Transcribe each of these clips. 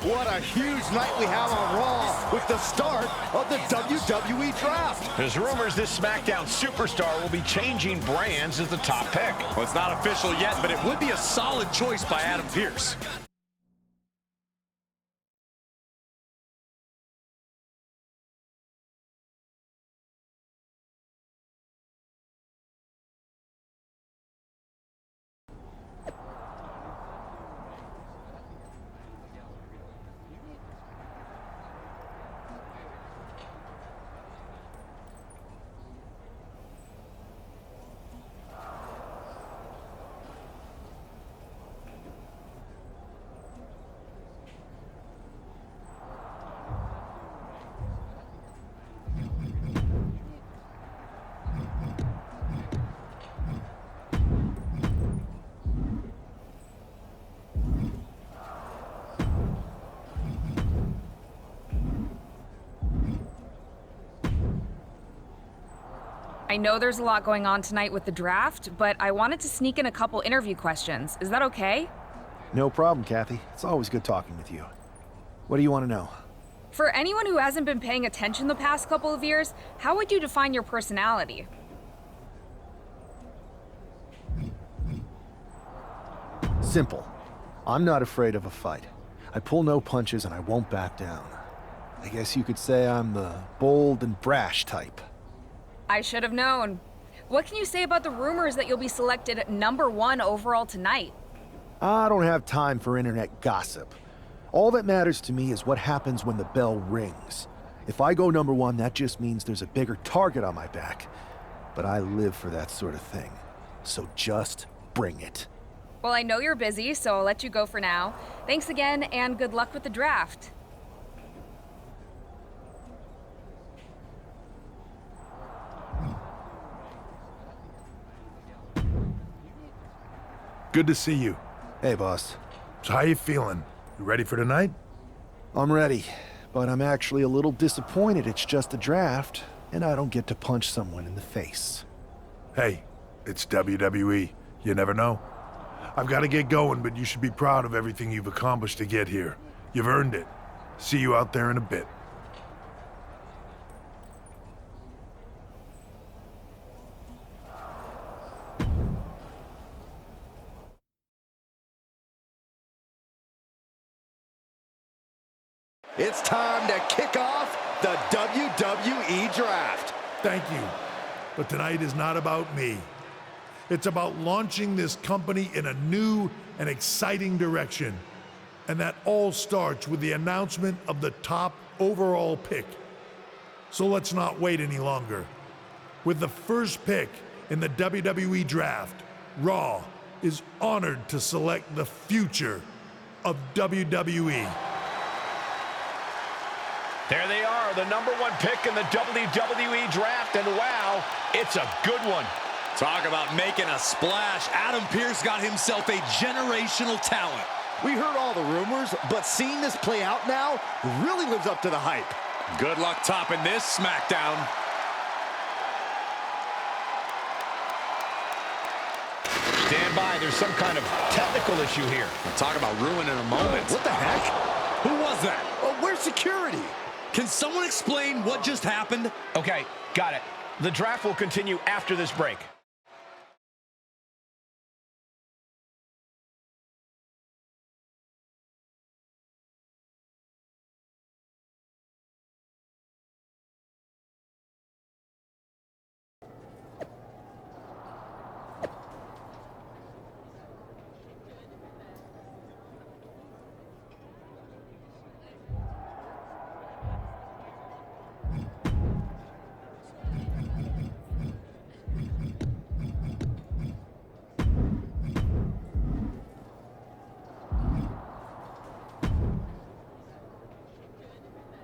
What a huge night we have on Raw with the start of the WWE Draft. There's rumors this SmackDown superstar will be changing brands as the top pick. Well, it's not official yet, but it would be a solid choice by Adam Pearce. I know there's a lot going on tonight with the draft, but I wanted to sneak in a couple interview questions. Is that okay? No problem, Kathy. It's always good talking with you. What do you want to know? For anyone who hasn't been paying attention the past couple of years, how would you define your personality? Simple. I'm not afraid of a fight. I pull no punches and I won't back down. I guess you could say I'm the bold and brash type. I should have known. What can you say about the rumors that you'll be selected #1 overall tonight? I don't have time for internet gossip. All that matters to me is what happens when the bell rings. If I go #1, that just means there's a bigger target on my back. But I live for that sort of thing. So just bring it. Well, I know you're busy, so I'll let you go for now. Thanks again, and good luck with the draft. Good to see you. Hey, boss. So how you feeling? You ready for tonight? I'm ready, but I'm actually a little disappointed it's just a draft, and I don't get to punch someone in the face. Hey, it's WWE. You never know. I've got to get going, but you should be proud of everything you've accomplished to get here. You've earned it. See you out there in a bit. It's time to kick off the WWE Draft. Thank you. But tonight is not about me. It's about launching this company in a new and exciting direction. And that all starts with the announcement of the top overall pick. So let's not wait any longer. With the first pick in the WWE Draft, Raw is honored to select the future of WWE. There they are, the #1 pick in the WWE Draft, and wow, it's a good one. Talk about making a splash. Adam Pearce got himself a generational talent. We heard all the rumors, but seeing this play out now really lives up to the hype. Good luck topping this SmackDown. Stand by, there's some kind of technical issue here. Talk about ruining a moment. What the heck? Who was that? Where's security? Can someone explain what just happened? Okay, got it. The draft will continue after this break.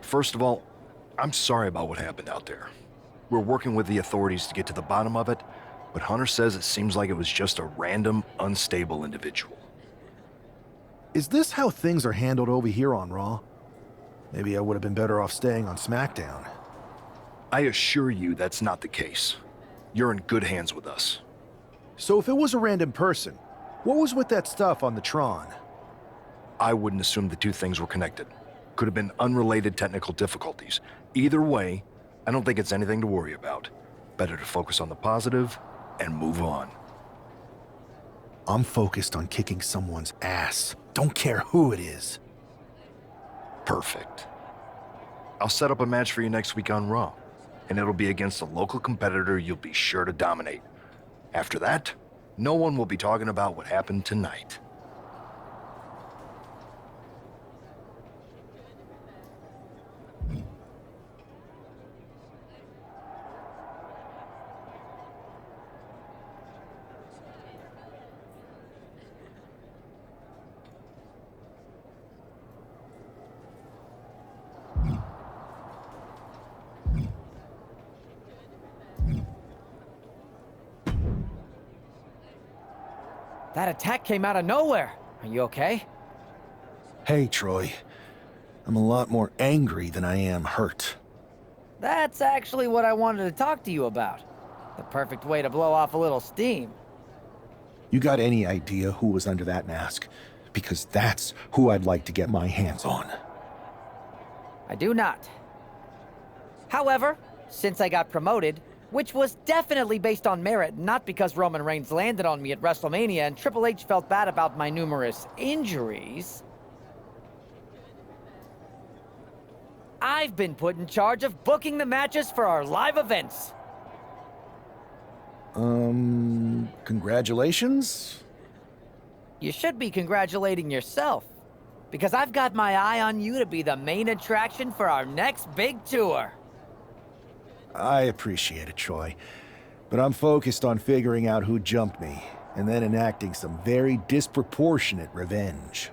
First of all, I'm sorry about what happened out there. We're working with the authorities to get to the bottom of it, but Hunter says it seems like it was just a random, unstable individual. Is this how things are handled over here on Raw? Maybe I would have been better off staying on SmackDown. I assure you that's not the case. You're in good hands with us. So if it was a random person, what was with that stuff on the Tron? I wouldn't assume the two things were connected. Could have been unrelated technical difficulties. Either way, I don't think it's anything to worry about. Better to focus on the positive and move on. I'm focused on kicking someone's ass. Don't care who it is. Perfect. I'll set up a match for you next week on Raw, and it'll be against a local competitor you'll be sure to dominate. After that, no one will be talking about what happened tonight. That attack came out of nowhere. Are you okay? Hey, Troy. I'm a lot more angry than I am hurt. That's actually what I wanted to talk to you about. The perfect way to blow off a little steam. You got any idea who was under that mask? Because that's who I'd like to get my hands on. I do not. However, since I got promoted, which was definitely based on merit, not because Roman Reigns landed on me at WrestleMania and Triple H felt bad about my numerous injuries, I've been put in charge of booking the matches for our live events. Congratulations? You should be congratulating yourself, because I've got my eye on you to be the main attraction for our next big tour. I appreciate it, Troy. But I'm focused on figuring out who jumped me, and then enacting some very disproportionate revenge.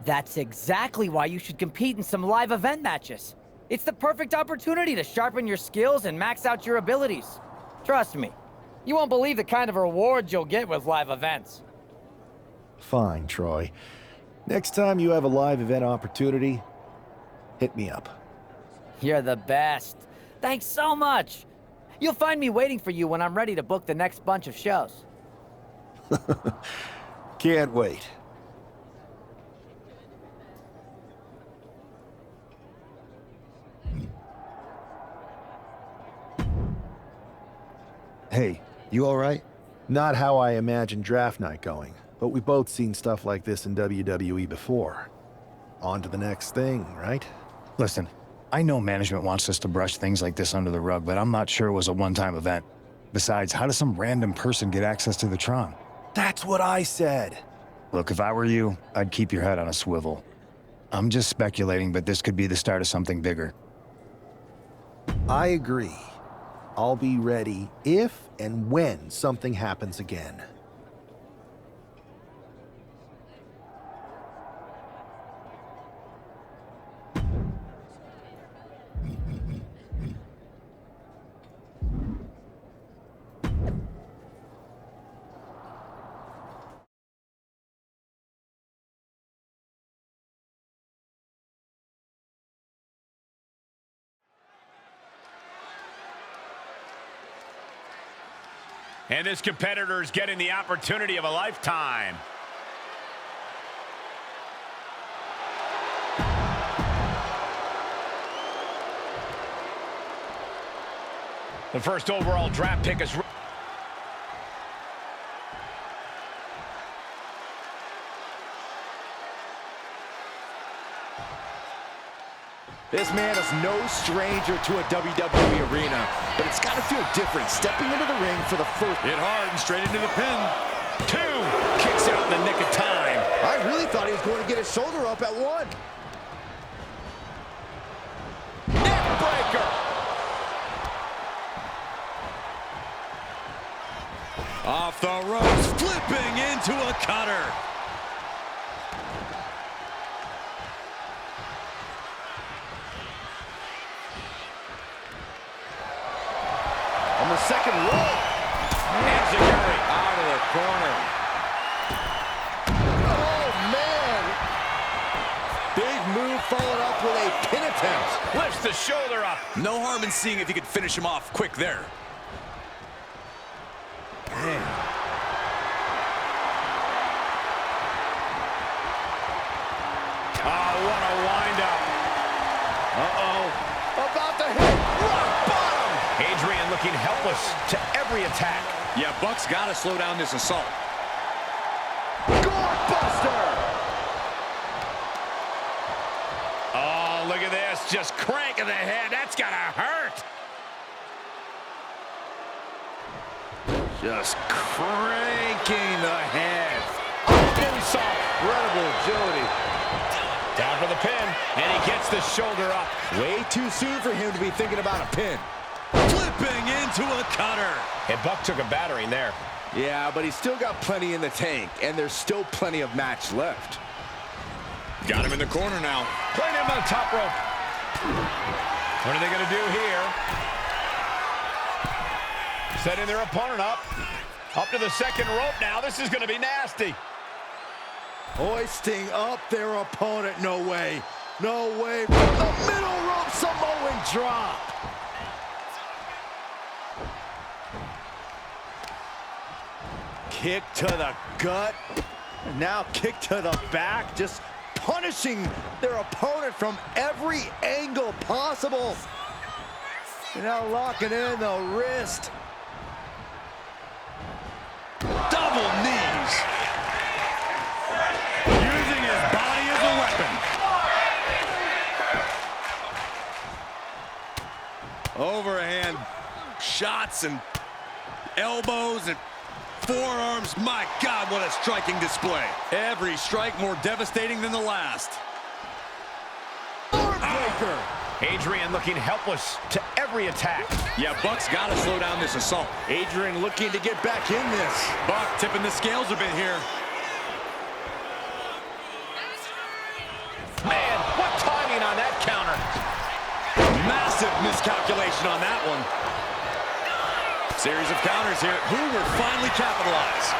That's exactly why you should compete in some live event matches. It's the perfect opportunity to sharpen your skills and max out your abilities. Trust me, you won't believe the kind of rewards you'll get with live events. Fine, Troy. Next time you have a live event opportunity, hit me up. You're the best. Thanks so much. You'll find me waiting for you when I'm ready to book the next bunch of shows. Can't wait. Hey, you all right? Not how I imagined draft night going, but we've both seen stuff like this in WWE before. On to the next thing, right? Listen, I know management wants us to brush things like this under the rug, but I'm not sure it was a one-time event. Besides, how does some random person get access to the Tron? That's what I said. Look, if I were you, I'd keep your head on a swivel. I'm just speculating, but this could be the start of something bigger. I agree. I'll be ready if and when something happens again. And this competitor is getting the opportunity of a lifetime. The first overall draft pick is... This man is no stranger to a WWE arena, but it's got to feel different stepping into the ring for the first... Hit hard and straight into the pin. 2 kicks out in the nick of time. I really thought he was going to get his shoulder up at 1. Neck breaker. Off the ropes, flipping into a cutter. On the second roll. Enziguri out of the corner. Oh, man. Big move followed up with a pin attempt. Lifts the shoulder up. No harm in seeing if you could finish him off quick there. Oh, what a windup. Uh-oh. About to hit rock bottom. Adrian looking helpless to every attack. Yeah, Buck's got to slow down this assault. Gore buster. Oh, look at this. Just cranking the head. That's got to hurt. Just cranking the head. Insult. Incredible agility. Down for the pin, and he gets the shoulder up. Way too soon for him to be thinking about a pin. Flipping into a cutter. And Buck took a battering there. Yeah, but he's still got plenty in the tank, and there's still plenty of match left. Got him in the corner now. Playing him on the top rope. What are they going to do here? Setting their opponent up. Up to the second rope now. This is going to be nasty. Hoisting up their opponent. No way. No way. From the middle rope, Samoan drop. Kick to the gut. Now kick to the back. Just punishing their opponent from every angle possible. And now locking in the wrist. Double knees. Using his body as a weapon. Overhand shots and elbows and forearms. My God, what a striking display. Every strike more devastating than the last. Breaker. Adrian looking helpless to every attack. Yeah, Buck's got to slow down this assault. Adrian looking to get back in this. Buck tipping the scales a bit here. Man, what timing on that counter. Massive miscalculation on that one. Series of counters here. Who will finally capitalize?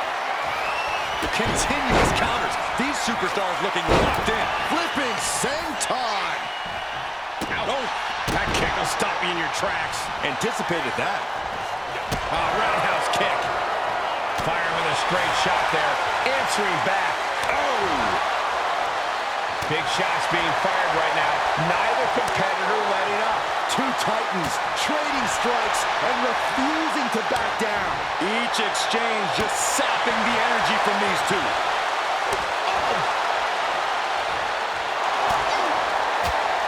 Continuous counters. These superstars looking locked in. Flipping senton. Oh, that kick will stop you in your tracks. Anticipated that. Roundhouse kick. Firing with a straight shot there. Answering back. Oh! Big shots being fired right now. Neither competitor letting up. Two titans trading strikes and refusing to back down. Each exchange just sapping the energy from these two.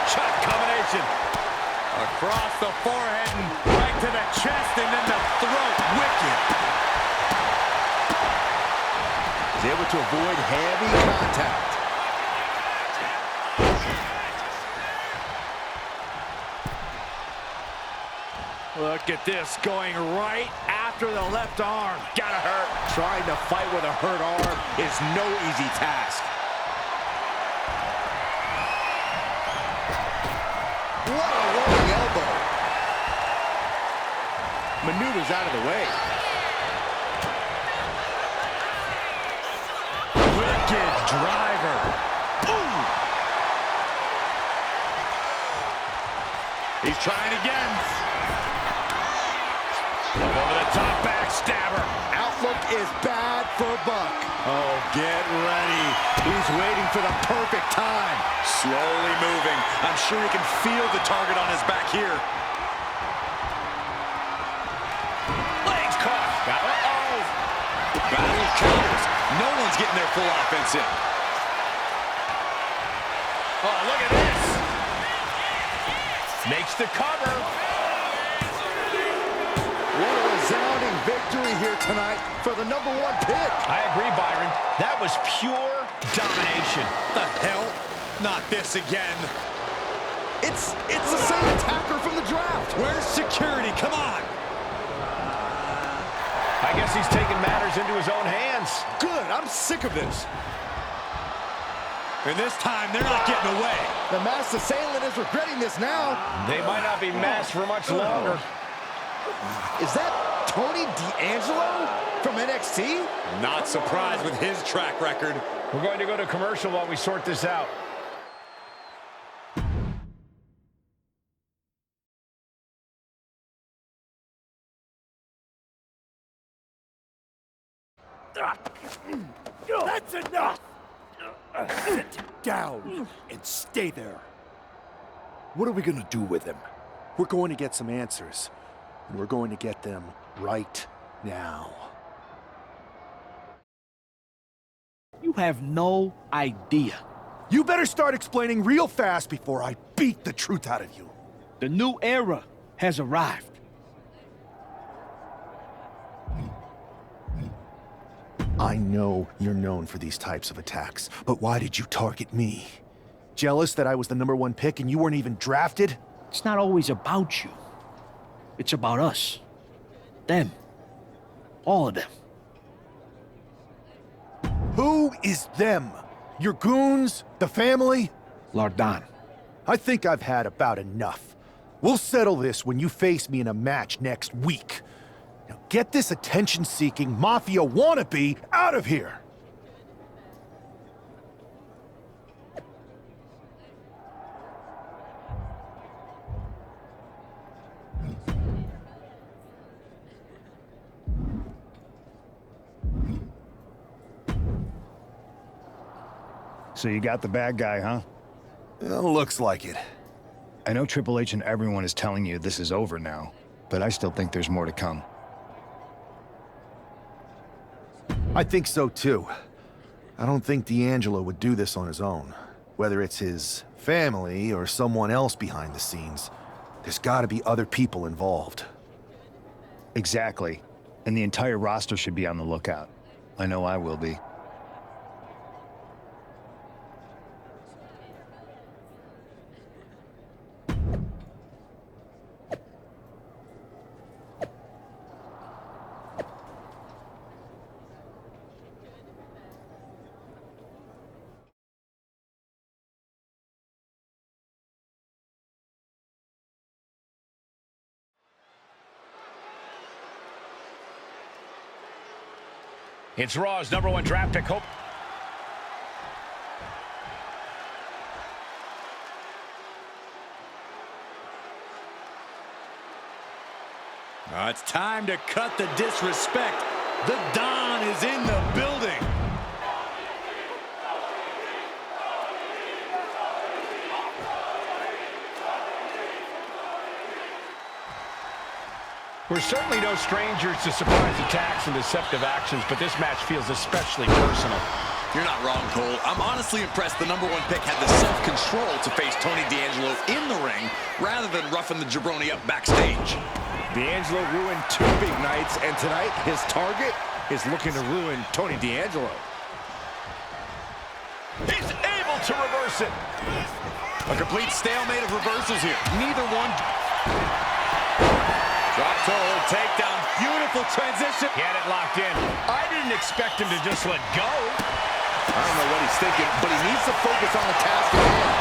Shot combination. Across the forehead and right to the chest and then the throat. Wicked. He's able to avoid heavy contact. Look at this, going right after the left arm. Gotta hurt. Trying to fight with a hurt arm is no easy task. What a rolling elbow. Maneuvers out of the way. Wicked driver. Ooh. He's trying again. Over the top, backstabber. Outlook is bad for Buck. Oh, get ready. He's waiting for the perfect time. Slowly moving. I'm sure he can feel the target on his back here. Legs caught. Uh-oh. Battle of counters. No one's getting their full offense in. Oh, look at this. Makes the cover. What a resounding victory here tonight for the #1 pick. I agree, Byron. That was pure domination. The hell? Not this again. It's the same attacker from the draft. Where's security? Come on. I guess he's taking matters into his own hands. Good, I'm sick of this. And this time, they're not getting away. The masked assailant is regretting this now. They might not be masked for much longer. Is that Tony D'Angelo from NXT? Not surprised with his track record. We're going to go to commercial while we sort this out. That's enough! Sit down and stay there. What are we gonna do with him? We're going to get some answers, and we're going to get them right now. You have no idea. You better start explaining real fast before I beat the truth out of you. The new era has arrived. I know you're known for these types of attacks, but why did you target me? Jealous that I was the #1 pick and you weren't even drafted? It's not always about you. It's about us. Them. All of them. Who is them? Your goons? The family? Lardan. I think I've had about enough. We'll settle this when you face me in a match next week. Now get this attention-seeking mafia wannabe out of here! So you got the bad guy, huh? Looks like it. I know Triple H and everyone is telling you this is over now, but I still think there's more to come. I think so too. I don't think D'Angelo would do this on his own. Whether it's his family or someone else behind the scenes, there's gotta be other people involved. Exactly. And the entire roster should be on the lookout. I know I will be. It's Raw's #1 draft pick. It's time to cut the disrespect. The Don is in the building. We're certainly no strangers to surprise attacks and deceptive actions, but this match feels especially personal. You're not wrong, Cole. I'm honestly impressed the #1 pick had the self-control to face Tony D'Angelo in the ring rather than roughing the jabroni up backstage. D'Angelo ruined 2 big nights, and tonight his target is looking to ruin Tony D'Angelo. He's able to reverse it. A complete stalemate of reversals here. Neither one. Drop toe hold, takedown. Beautiful transition. He had it locked in. I didn't expect him to just let go. I don't know what he's thinking, but he needs to focus on the task at hand.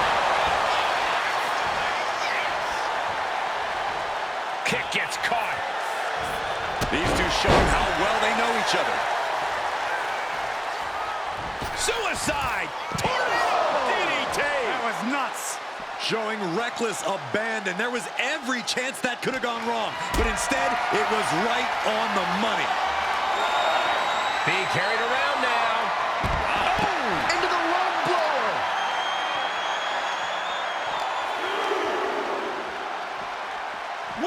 Kick gets caught. These two showing how well they know each other. Suicide! DDT! That was nuts. Showing reckless abandon. There was every chance that could have gone wrong, but instead, it was right on the money. Being carried around now. Oh! Into the lung blower!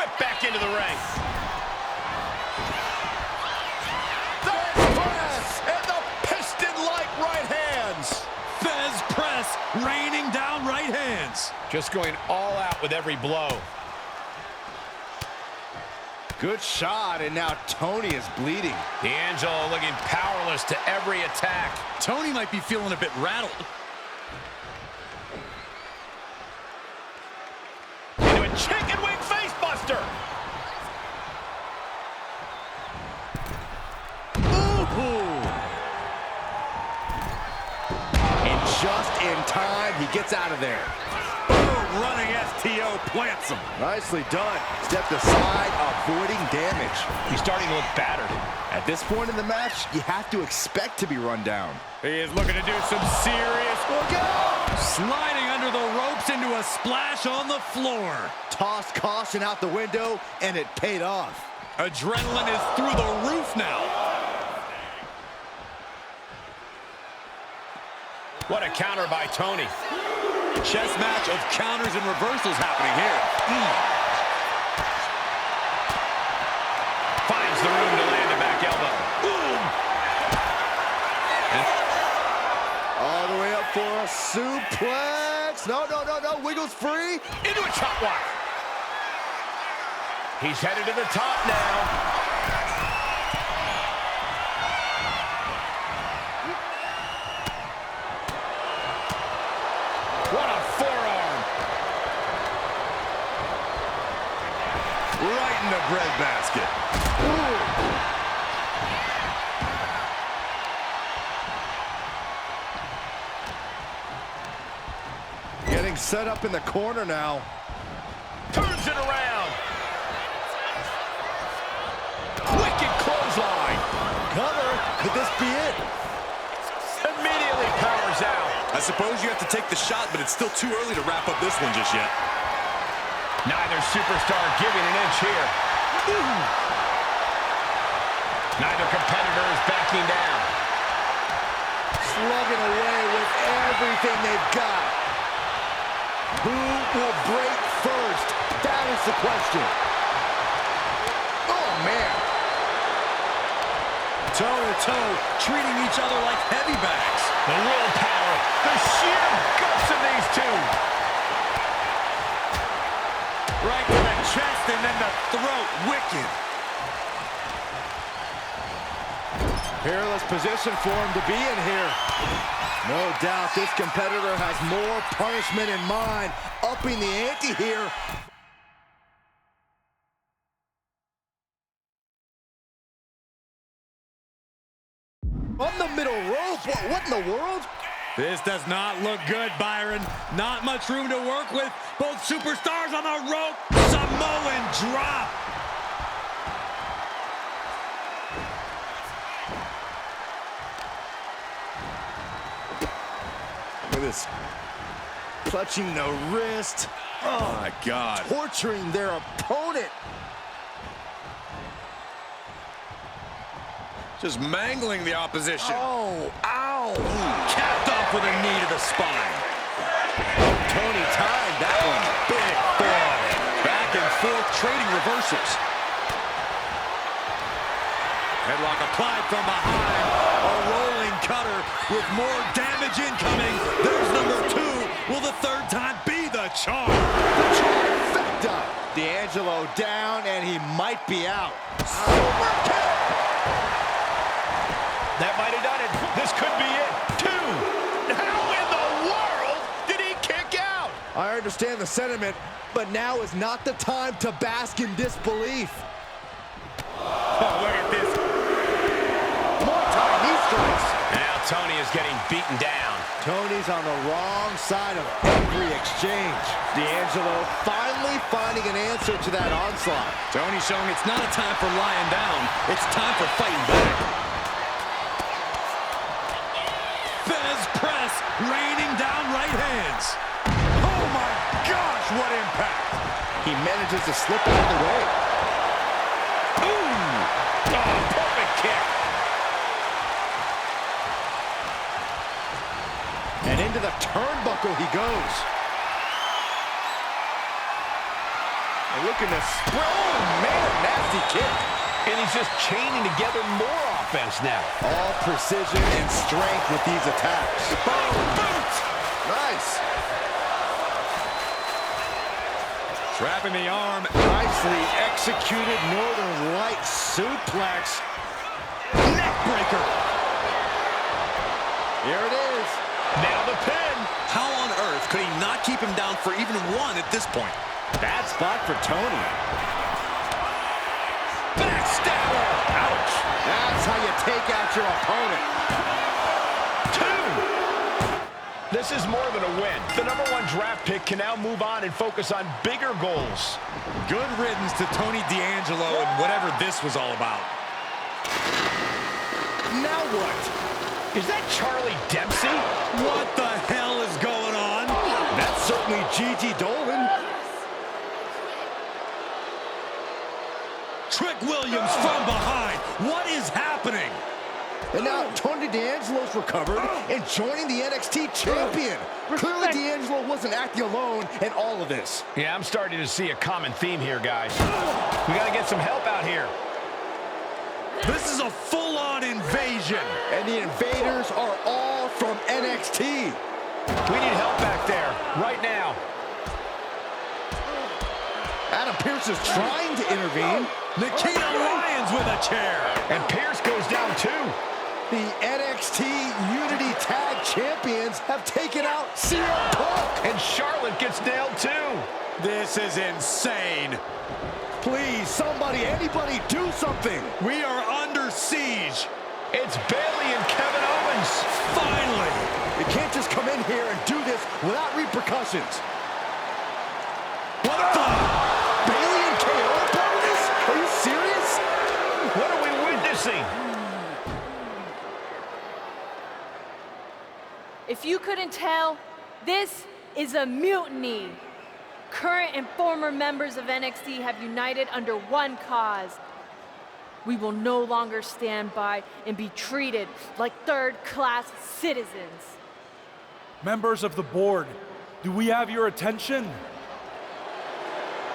Whip back into the ring. The press and the piston-like right hands. Fez press, raining down right hands. Just going all out with every blow. Good shot, and now Tony is bleeding. D'Angelo looking powerless to every attack. Tony might be feeling a bit rattled. Into a chicken wing face buster. Ooh. And just in time, he gets out of there. Boom, running STO plants him. Nicely done. Stepped aside, avoiding damage. He's starting to look battered. At this point in the match, you have to expect to be run down. He is looking to do some serious work. Sliding under the ropes into a splash on the floor. Tossed caution out the window, and it paid off. Adrenaline is through the roof now. What a counter by Tony. Chess match of counters and reversals happening here. Finds the room to land a back elbow. Boom! All the way up for a suplex. No. Wiggles free. Into a chop block. He's headed to the top now. What a forearm. Right in the breadbasket. Getting set up in the corner now. Turns it around. Wicked clothesline. Cover. Could this be it? Immediately powers out. I suppose you have to take the shot, but it's still too early to wrap up this one just yet. Neither superstar giving an inch here. Neither competitor is backing down. Slugging away with everything they've got. Who will break first? That is the question. Oh, man. Toe-to-toe, treating each other like heavy bags. The willpower, the sheer guts of these two. Right to the chest and then the throat. Wicked. Peerless position for him to be in here. No doubt this competitor has more punishment in mind, upping the ante here. On the middle rope, what in the world? This does not look good, Byron. Not much room to work with. Both superstars on the rope. Samoan drop. Look at this. Clutching the wrist. Oh, my God. Torturing their opponent. Just mangling the opposition. Oh, ow. Capped off with a knee to the spine. Tony timed that one. Big boy. Back and forth, trading reversals. Headlock applied from behind. A rolling cutter with more damage incoming. There's number 2. Will the third time be the charm? The trifecta. D'Angelo down, and he might be out. Super kick. That might have done it. This could be it. 2. How in the world did he kick out? I understand the sentiment, but now is not the time to bask in disbelief. Oh, look at this. More time, knee strikes. Now Tony is getting beaten down. Tony's on the wrong side of every exchange. D'Angelo finally finding an answer to that onslaught. Tony showing it's not a time for lying down. It's time for fighting back. Press, raining down right hands. Oh my gosh, what impact! He manages to slip out of the way. Ooh! Oh, perfect kick. And into the turnbuckle he goes. And look at this. Oh man, nasty kick. And he's just chaining together more offense now. All precision and strength with these attacks. Boom! Boot! Nice. Trapping the arm. Nicely executed Northern Light suplex. Neckbreaker. Here it is. Now the pin. How on earth could he not keep him down for even 1 at this point? Bad spot for Tony. Backstabber. Ouch. That's how you take out your opponent. 2. This is more than a win. The #1 draft pick can now move on and focus on bigger goals. Good riddance to Tony D'Angelo and whatever this was all about. Now what? Is that Charlie Dempsey? What the hell is going on? That's certainly Gigi Dolan. Trick Williams from behind. What is happening? And now Tony D'Angelo's recovered and joining the NXT champion. Clearly D'Angelo wasn't acting alone in all of this. Yeah, I'm starting to see a common theme here, guys. We got to get some help out here. This is a full-on invasion. And the invaders are all from NXT. We need help back there, right now. Adam Pearce is trying to intervene. Nikita Lyons with a chair. And Pearce goes down too. The NXT Unity Tag Champions have taken out CM Punk. And Charlotte gets nailed too. This is insane. Please, somebody, anybody, do something. We are under siege. It's Bayley and Kevin Owens. Finally. You can't just come in here and do this without repercussions. What the? Bayley and KO are part of this? Are you serious? What are we witnessing? If you couldn't tell, this is a mutiny. Current and former members of NXT have united under one cause. We will no longer stand by and be treated like third-class citizens. Members of the board, do we have your attention?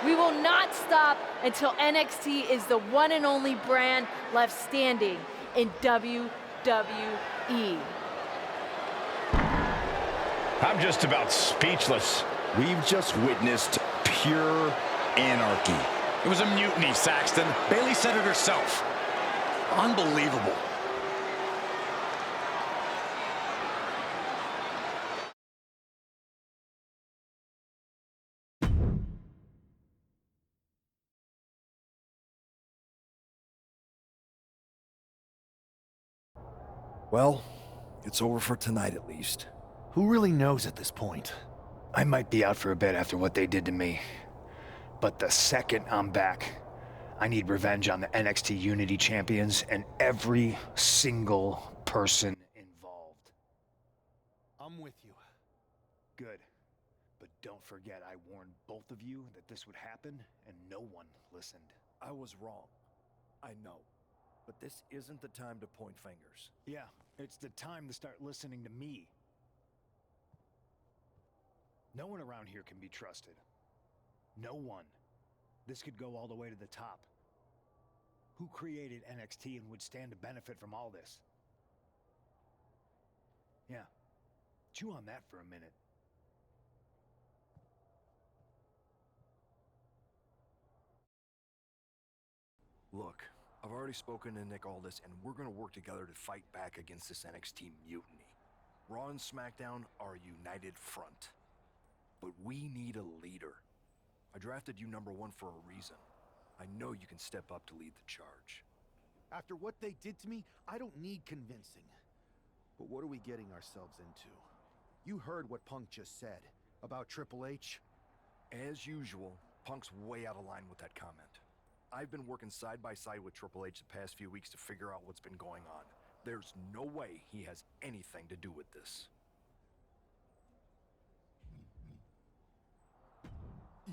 We will not stop until NXT is the one and only brand left standing in WWE. I'm just about speechless. We've just witnessed pure anarchy. It was a mutiny, Saxton. Bayley said it herself. Unbelievable. Well, it's over for tonight at least. Who really knows at this point? I might be out for a bit after what they did to me. But the second I'm back, I need revenge on the NXT Unity Champions and every single person involved. I'm with you. Good. But don't forget I warned both of you that this would happen, and no one listened. I was wrong. I know. But this isn't the time to point fingers. Yeah, it's the time to start listening to me. No one around here can be trusted. No one. This could go all the way to the top. Who created NXT and would stand to benefit from all this? Yeah. Chew on that for a minute. Look, I've already spoken to Nick Aldis, and we're gonna work together to fight back against this NXT mutiny. Raw and SmackDown are a united front. But we need a leader. I drafted you #1 for a reason. I know you can step up to lead the charge. After what they did to me, I don't need convincing. But what are we getting ourselves into? You heard what Punk just said about Triple H. As usual, Punk's way out of line with that comment. I've been working side by side with Triple H the past few weeks to figure out what's been going on. There's no way he has anything to do with this.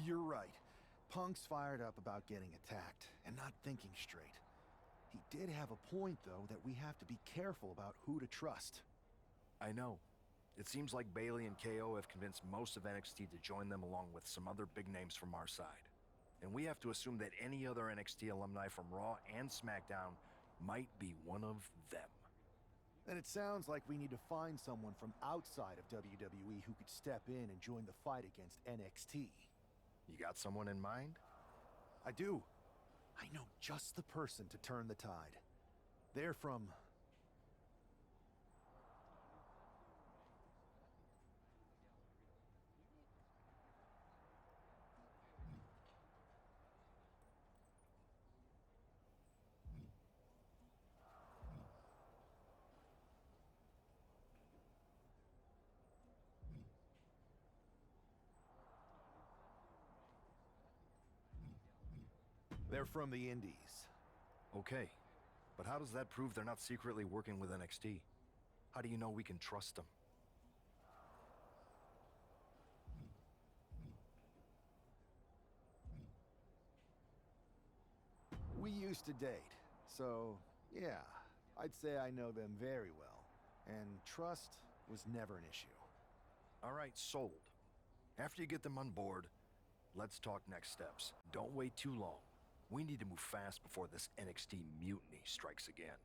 You're right. Punk's fired up about getting attacked and not thinking straight. He did have a point, though, that we have to be careful about who to trust. I know. It seems like Bayley and KO have convinced most of NXT to join them along with some other big names from our side. And we have to assume that any other NXT alumni from Raw and SmackDown might be one of them. Then it sounds like we need to find someone from outside of WWE who could step in and join the fight against NXT. You got someone in mind? I do. I know just the person to turn the tide. They're from... They're from the Indies. Okay, but how does that prove they're not secretly working with NXT? How do you know we can trust them? We used to date, so yeah, I'd say I know them very well, and trust was never an issue. All right, sold. After you get them on board, let's talk next steps. Don't wait too long. We need to move fast before this NXT mutiny strikes again.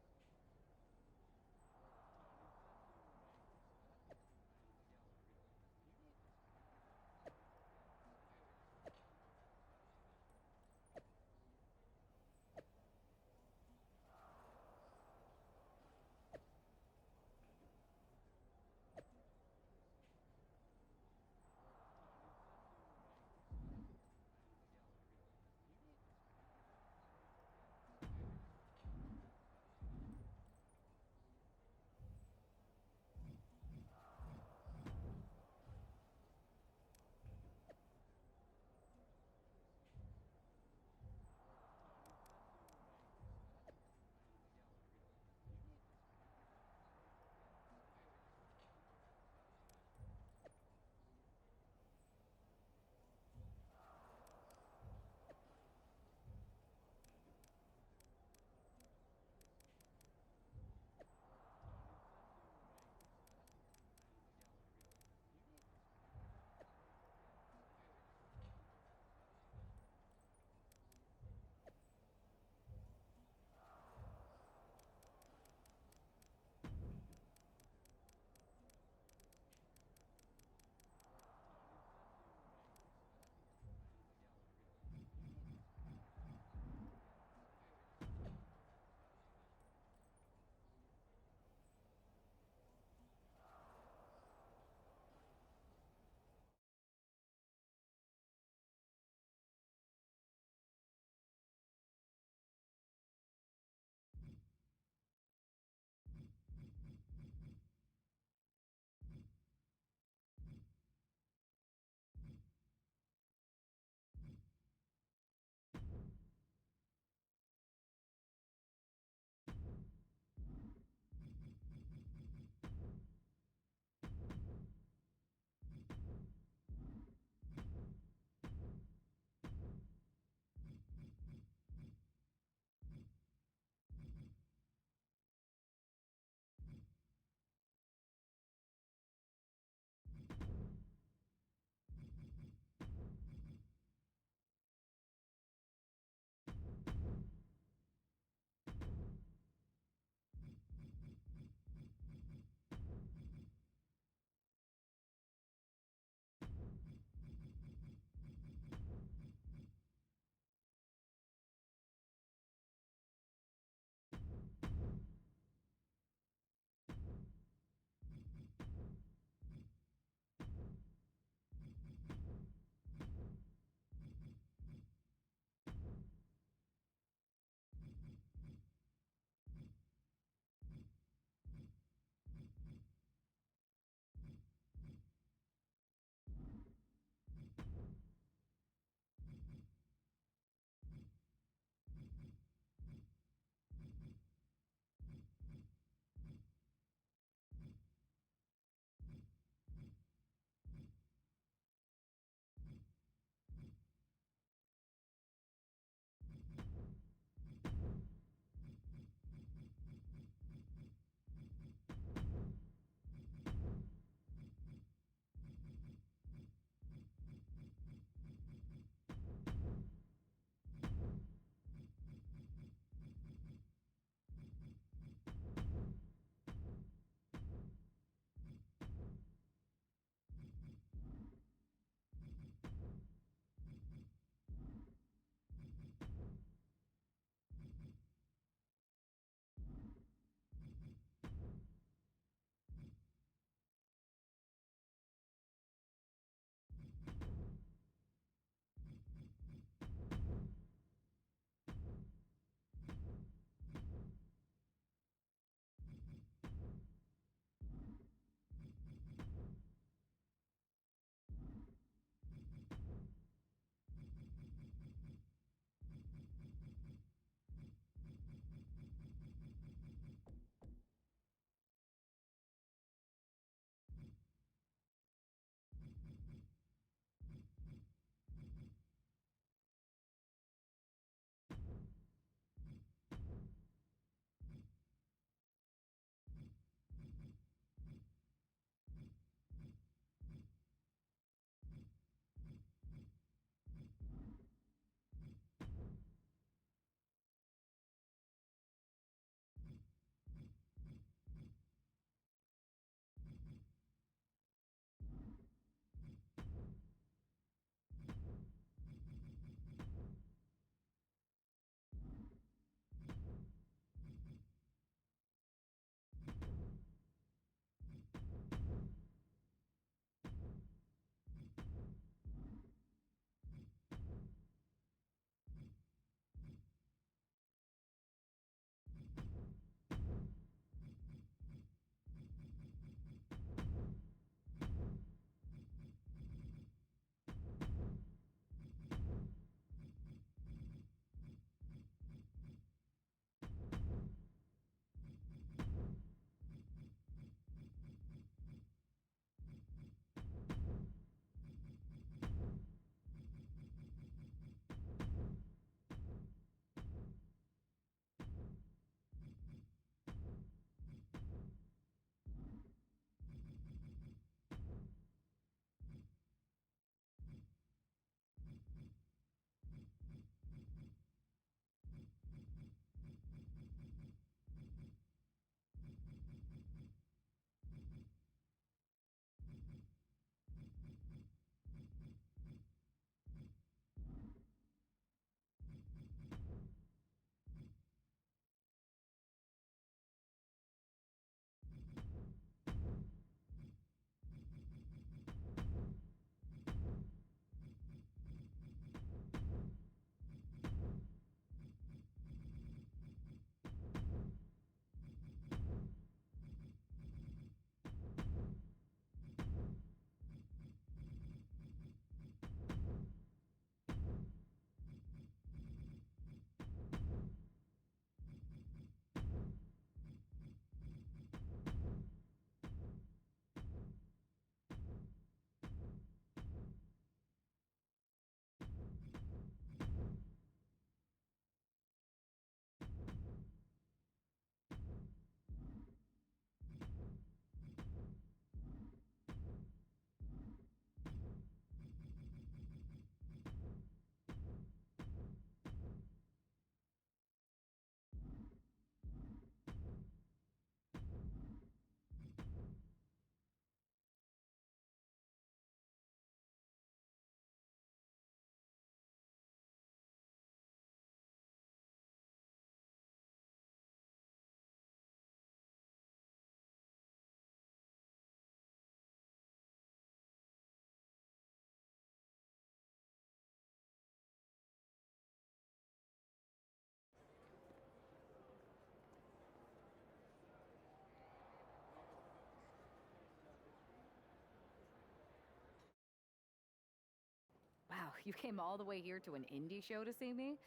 Wow, you came all the way here to an indie show to see me?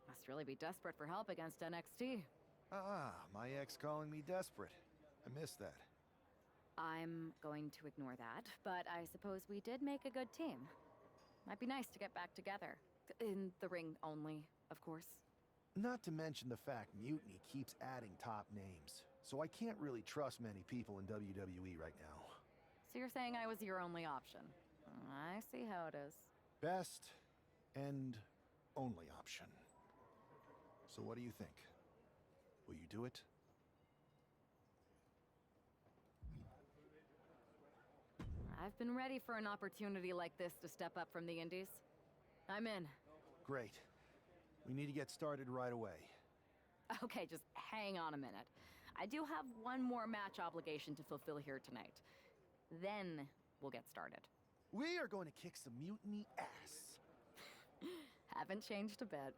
Must really be desperate for help against NXT. My ex calling me desperate. I missed that. I'm going to ignore that, but I suppose we did make a good team. Might be nice to get back together. In the ring only, of course. Not to mention the fact Mutiny keeps adding top names, so I can't really trust many people in WWE right now. So you're saying I was your only option? I see how it is. Best and only option. So what do you think? Will you do it? I've been ready for an opportunity like this to step up from the indies. I'm in. Great. We need to get started right away. Okay, just hang on a minute. I do have one more match obligation to fulfill here tonight. Then we'll get started. We are going to kick some Mutiny ass. Haven't changed a bit.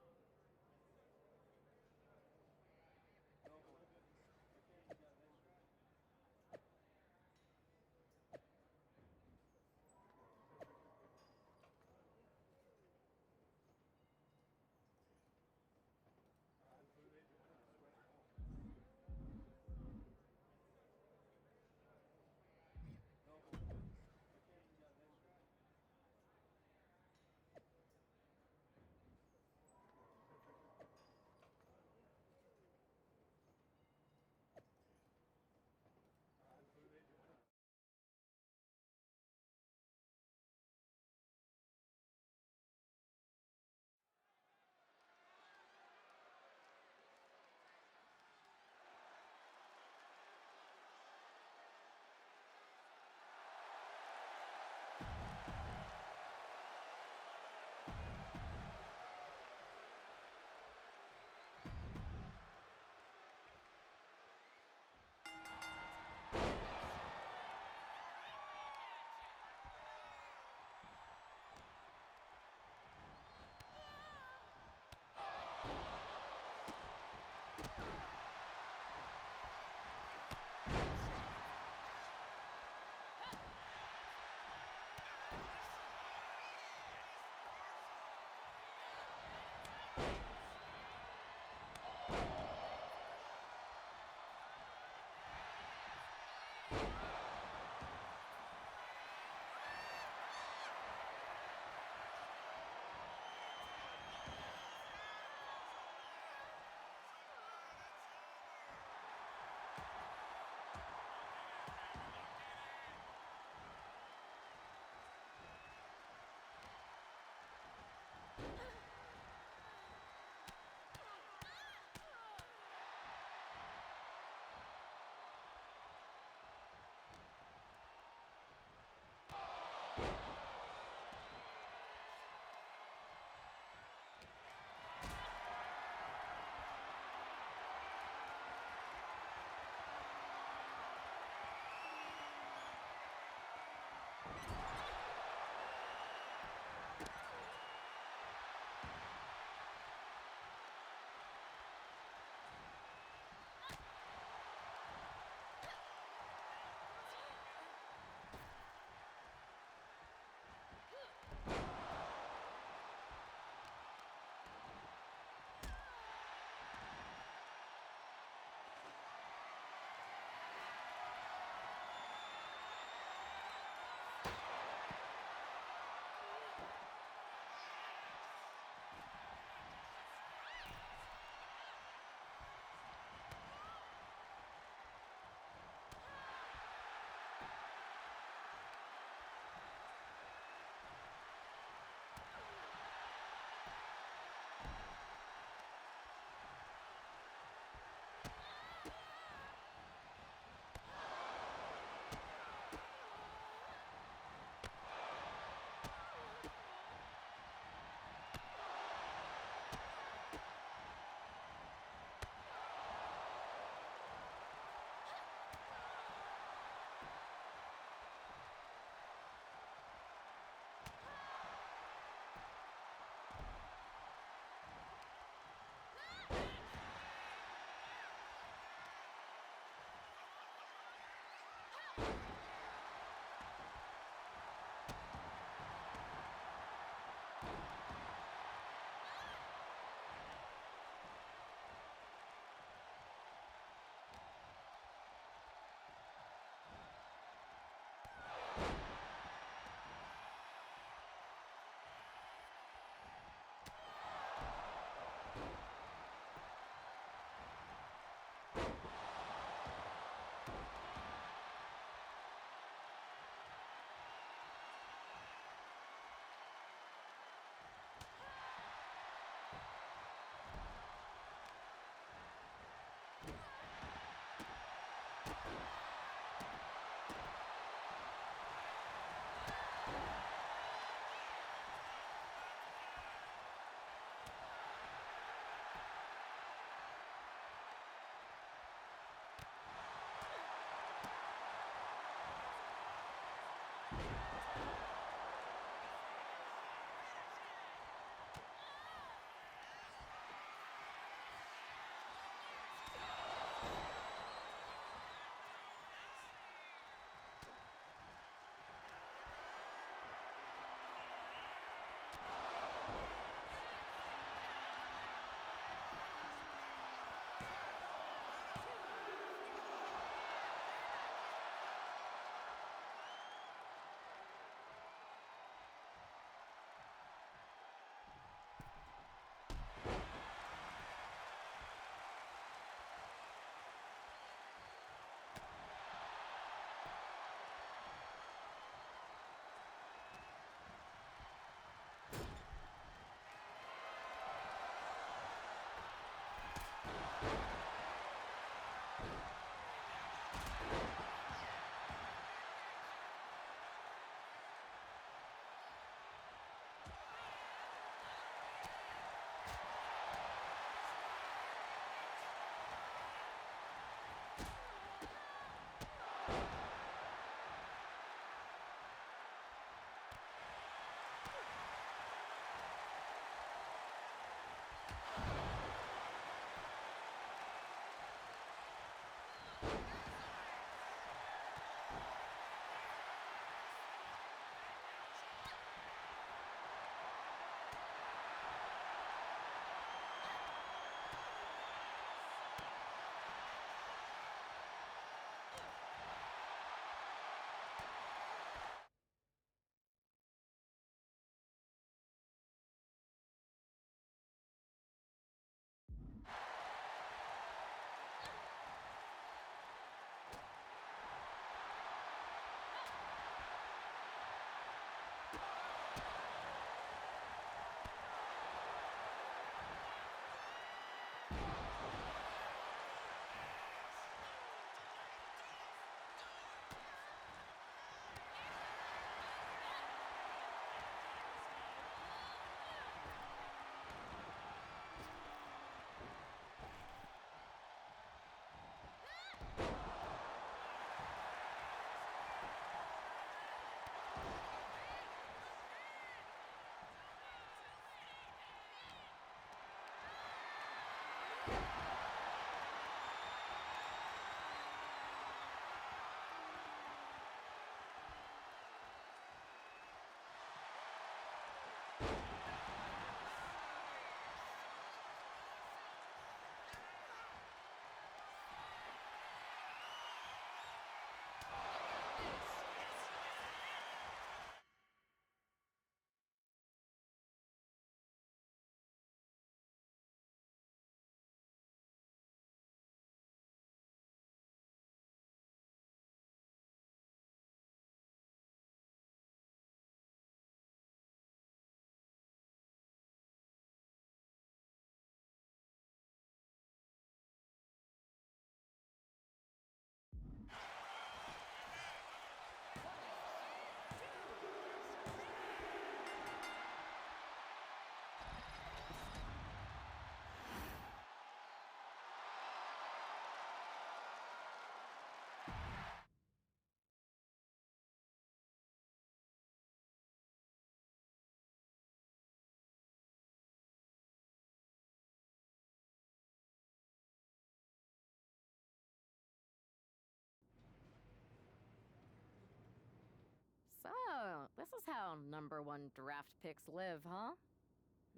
shows how #1 draft picks live, huh?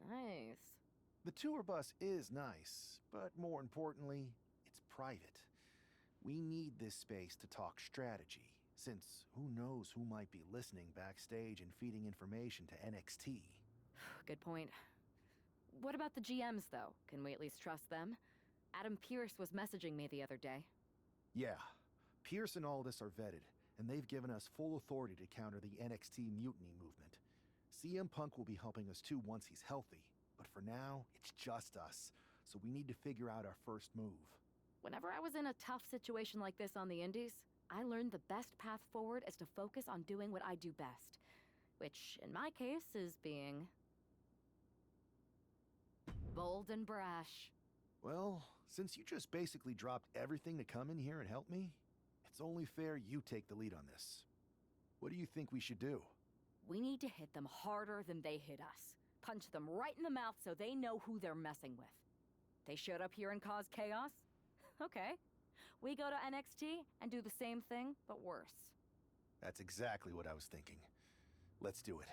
Nice. The tour bus is nice, but more importantly, it's private. We need this space to talk strategy, since who knows who might be listening backstage and feeding information to NXT. Good point. What about the GMs, though? Can we at least trust them? Adam Pearce was messaging me the other day. Yeah, Pierce and Aldis are vetted, and they've given us full authority to counter the NXT mutiny movement. CM Punk will be helping us too once he's healthy, but for now, it's just us, so we need to figure out our first move. Whenever I was in a tough situation like this on the Indies, I learned the best path forward is to focus on doing what I do best. Which, in my case, is being bold and brash. Well, since you just basically dropped everything to come in here and help me, it's only fair you take the lead on this. What do you think we should do? We need to hit them harder than they hit us. Punch them right in the mouth so they know who they're messing with. They showed up here and caused chaos? Okay. We go to NXT and do the same thing, but worse. That's exactly what I was thinking. Let's do it.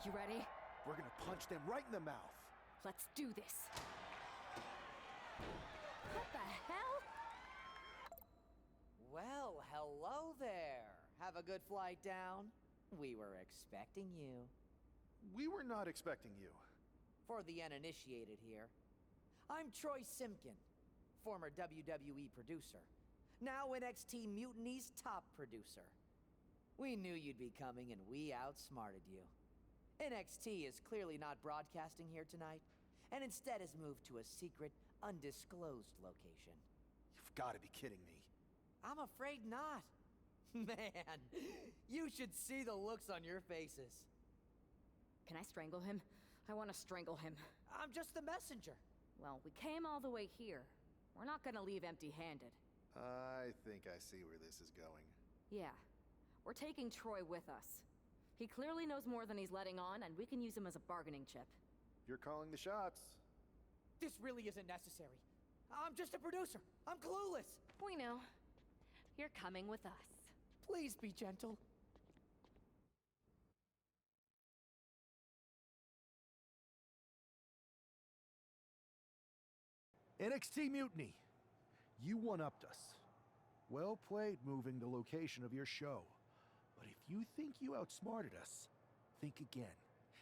You ready? We're gonna punch them right in the mouth. Let's do this. What the hell? Well, hello there. Have a good flight down. We were expecting you. We were not expecting you. For the uninitiated here, I'm Troy Simpkin, former WWE producer, now NXT Mutiny's top producer. We knew you'd be coming and we outsmarted you. NXT is clearly not broadcasting here tonight, and instead has moved to a secret, undisclosed location. You've got to be kidding me. I'm afraid not. Man, you should see the looks on your faces. Can I strangle him? I want to strangle him. I'm just the messenger. Well, we came all the way here. We're not gonna leave empty-handed. I think I see where this is going. Yeah. We're taking Troy with us. He clearly knows more than he's letting on, and we can use him as a bargaining chip. You're calling the shots. This really isn't necessary. I'm just a producer. I'm clueless. We know. You're coming with us. Please be gentle. NXT Mutiny. You one-upped us. Well played moving the location of your show. But if you think you outsmarted us, think again.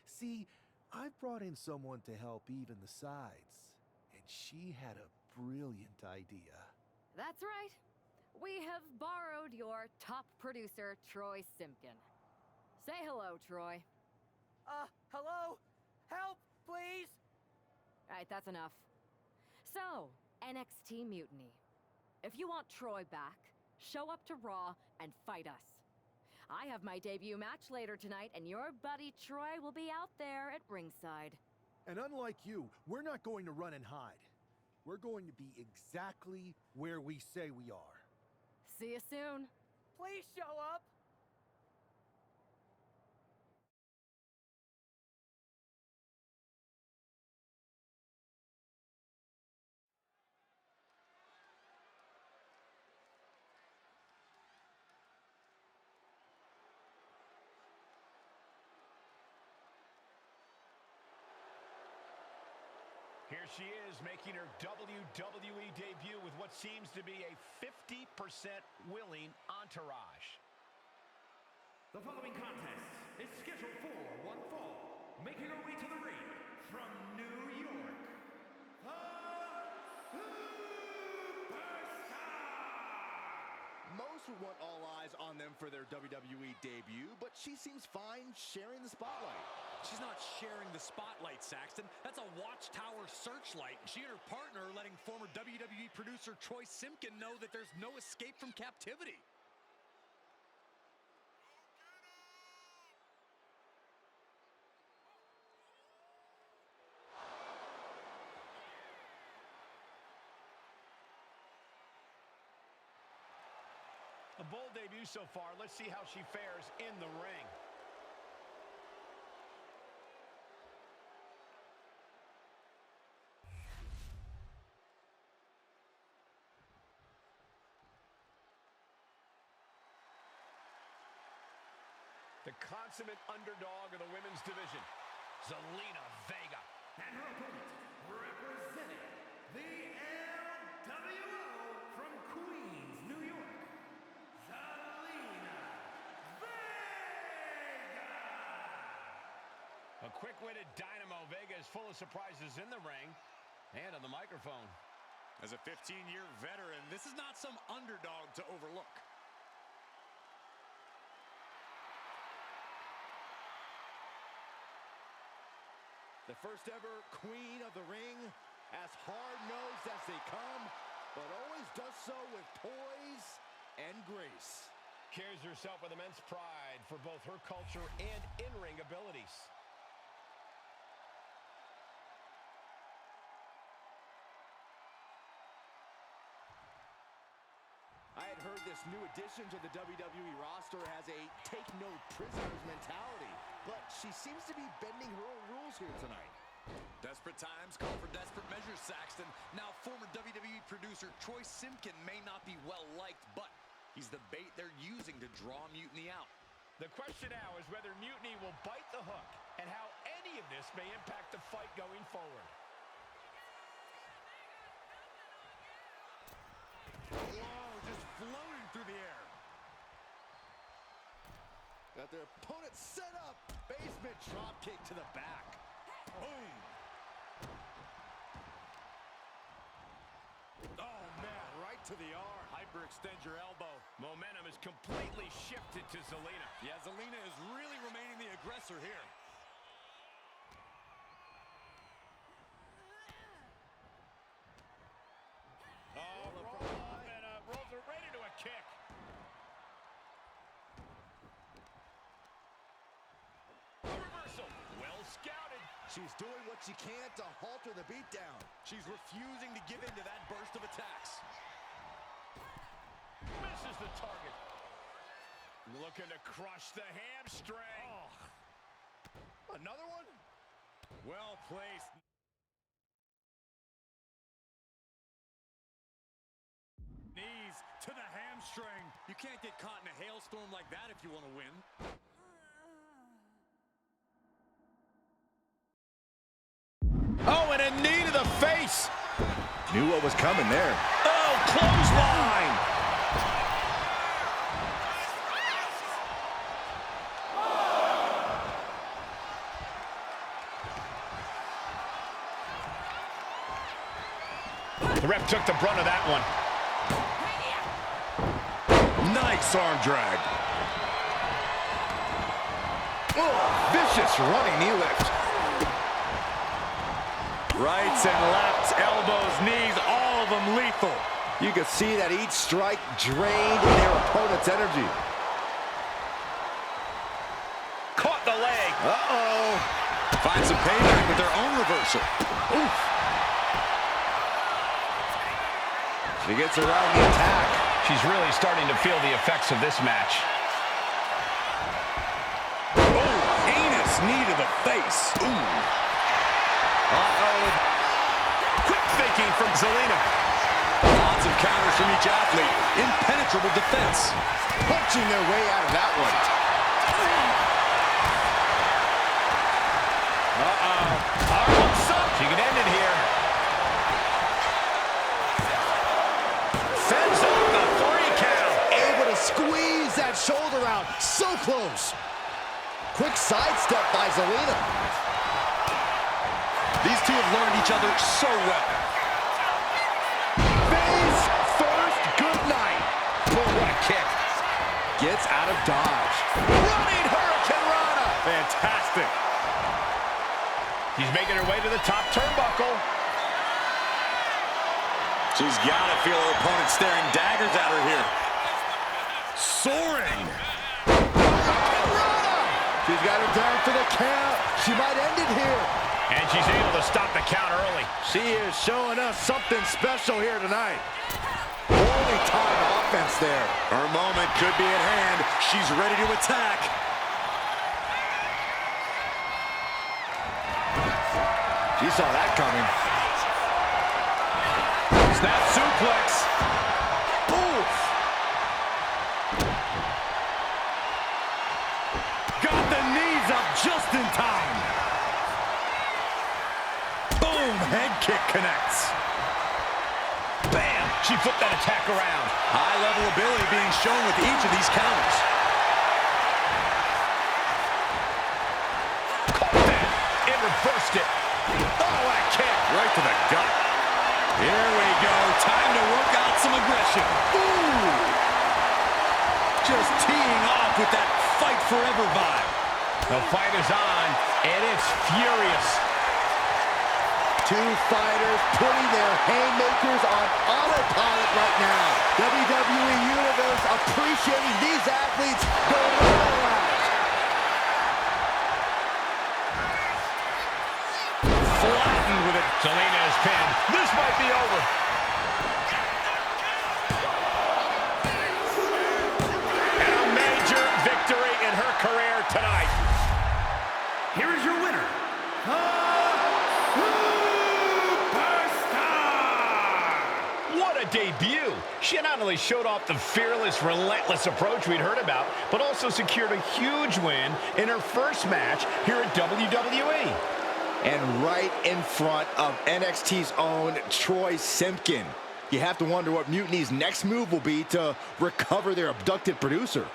See, I've brought in someone to help even the sides, and she had a brilliant idea. That's right. We have borrowed your top producer, Troy Simpkin. Say hello, Troy. Hello? Help, please? All right, that's enough. So, NXT Mutiny. If you want Troy back, show up to Raw and fight us. I have my debut match later tonight, and your buddy Troy will be out there at ringside. And unlike you, we're not going to run and hide. We're going to be exactly where we say we are. See you soon. Please show up. Here she is, making her WWE debut with what seems to be a 50% willing entourage. The following contest is scheduled for one fall. Making her way to the ring from New York, the Superstar! Most would want all eyes on them for their WWE debut, but she seems fine sharing the spotlight. She's not sharing the spotlight, Saxton. That's a watchtower searchlight. She and her partner are letting former WWE producer Troy Simpkin know that there's no escape from captivity. A bold debut so far. Let's see how she fares in the ring. The consummate underdog of the women's division, Zelina Vega. And her opponent, representing the LWO from Queens, New York, Zelina Vega. A quick-witted dynamo, Vega is full of surprises in the ring and on the microphone. As a 15-year veteran, this is not some underdog to overlook. The first ever queen of the ring, as hard-nosed as they come, but always does so with poise and grace. Carries herself with immense pride for both her culture and in-ring abilities. I had heard this new addition to the WWE roster has a take-no-prisoners mentality, but she seems to be bending her own rules here tonight. Desperate times call for desperate measures, Saxton. Now, former WWE producer Troy Simkin may not be well-liked, but he's the bait they're using to draw Mutiny out. The question now is whether Mutiny will bite the hook and how any of this may impact the fight going forward. Whoa, just floating through the air. Got their opponent set up. Basement drop kick to the back. Boom. Oh, man, right to the arm. Hyperextend your elbow. Momentum is completely shifted to Zelina. Yeah, Zelina is really remaining the aggressor here. Oh, rolls her right into a kick. A reversal. Well scouted. She's doing what she can to halter the beatdown. She's refusing to give in to that burst of attacks. Misses the target. Looking to crush the hamstring. Oh. Another one? Well placed. Knees to the hamstring. You can't get caught in a hailstorm like that if you want to win. Oh, and a knee to the face. Knew what was coming there. Oh, clothesline. The ref took the brunt of that one. Nice arm drag. Oh, vicious running knee lift. Rights and lefts, elbows, knees, all of them lethal. You can see that each strike drained their opponent's energy. Caught the leg. Uh-oh. Find some payback with their own reversal. Oof. She gets around the attack. She's really starting to feel the effects of this match. Oh, heinous knee to the face. Ooh. Uh-oh. Quick thinking from Zelina. Lots of counters from each athlete. Impenetrable defense. Punching their way out of that one. Uh-oh. Arms up. She can end it here. Fends off the 3 count. Able to squeeze that shoulder out. So close. Quick sidestep by Zelina. These two have learned each other so well. Face first, good night. Oh, what a kick. Gets out of dodge. Running Hurricane Rana. Fantastic. She's making her way to the top turnbuckle. She's got to feel her opponent staring daggers at her here. Soaring. She's got her down for the count. She might end it here. And she's able to stop the count early. She is showing us something special here tonight. Holy time offense there. Her moment could be at hand. She's ready to attack. She saw that coming. Snap suplex. Oof. in time. Boom, head kick connects. Bam! She flipped that attack around. High level ability being shown with each of these counters. Caught that. It reversed it. Oh, what a kick. Right to the gut. Here we go. Time to work out some aggression. Ooh! Just teeing off with that fight forever vibe. The fight is on, and it's furious. Two fighters putting their haymakers on autopilot right now. WWE Universe appreciating these athletes going all out. Flattened with it. Selena is pinned. This might be over. And a major victory in her career tonight. Here is your winner, What a debut! She not only showed off the fearless, relentless approach we'd heard about, but also secured a huge win in her first match here at WWE. And right in front of NXT's own Troy Simpkin. You have to wonder what Mutiny's next move will be to recover their abducted producer.